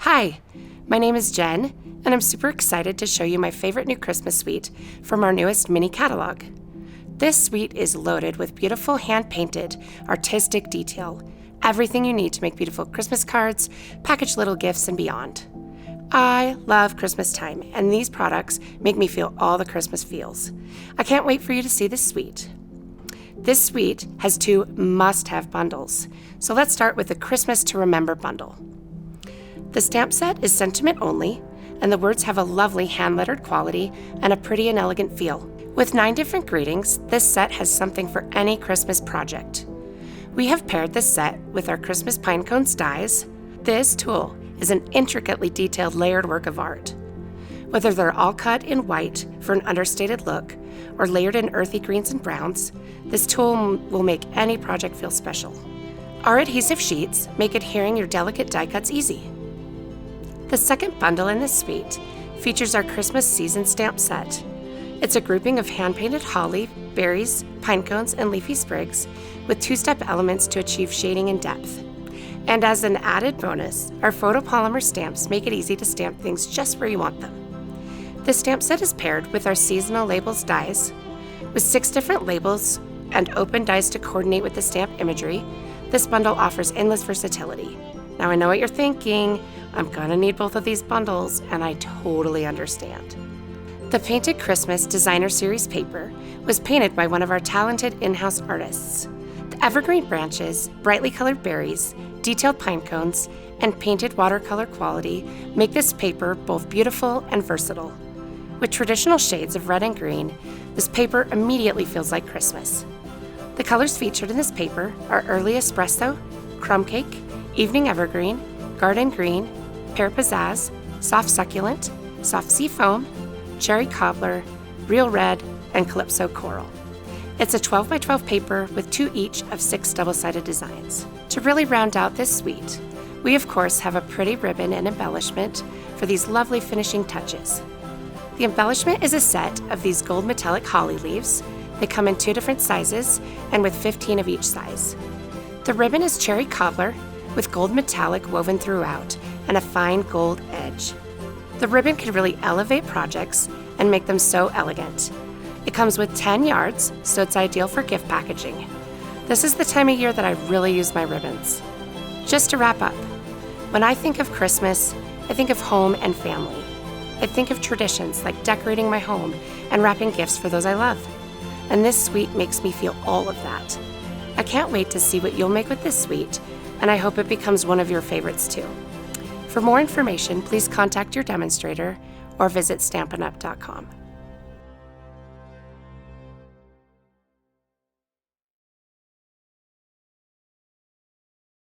Hi, my name is Jen, and I'm super excited to show you my favorite new Christmas suite from our newest mini catalog. This suite is loaded with beautiful hand-painted, artistic detail, everything you need to make beautiful Christmas cards, package little gifts, and beyond. I love Christmas time, and these products make me feel all the Christmas feels. I can't wait for you to see this suite. This suite has 2 must-have bundles, so let's start with the Christmas to Remember bundle. The stamp set is sentiment only, and the words have a lovely hand-lettered quality and a pretty and elegant feel. With 9 different greetings, this set has something for any Christmas project. We have paired this set with our Christmas pine cones dies. This tool is an intricately detailed layered work of art. Whether they're all cut in white for an understated look or layered in earthy greens and browns, this tool will make any project feel special. Our adhesive sheets make adhering your delicate die cuts easy. The second bundle in this suite features our Christmas season stamp set. It's a grouping of hand-painted holly, berries, pine cones, and leafy sprigs with 2-step elements to achieve shading and depth. And as an added bonus, our photopolymer stamps make it easy to stamp things just where you want them. The stamp set is paired with our seasonal labels dies. With 6 different labels and open dies to coordinate with the stamp imagery, this bundle offers endless versatility. Now I know what you're thinking, I'm gonna need both of these bundles, and I totally understand. The Painted Christmas Designer Series paper was painted by one of our talented in-house artists. The evergreen branches, brightly colored berries, detailed pine cones, and painted watercolor quality make this paper both beautiful and versatile. With traditional shades of red and green, this paper immediately feels like Christmas. The colors featured in this paper are early espresso, crumb cake, evening evergreen, garden green, pear pizzazz, soft succulent, soft sea foam, cherry cobbler, real red, and calypso coral. It's a 12 by 12 paper with 2 each of 6 double-sided designs. To really round out this suite, we of course have a pretty ribbon and embellishment for these lovely finishing touches. The embellishment is a set of these gold metallic holly leaves. They come in 2 different sizes and with 15 of each size. The ribbon is cherry cobbler with gold metallic woven throughout and a fine gold edge. The ribbon can really elevate projects and make them so elegant. It comes with 10 yards, so it's ideal for gift packaging. This is the time of year that I really use my ribbons. Just to wrap up, when I think of Christmas, I think of home and family. I think of traditions like decorating my home and wrapping gifts for those I love. And this suite makes me feel all of that. I can't wait to see what you'll make with this suite, and I hope it becomes one of your favorites too. For more information, please contact your demonstrator or visit StampinUp.com.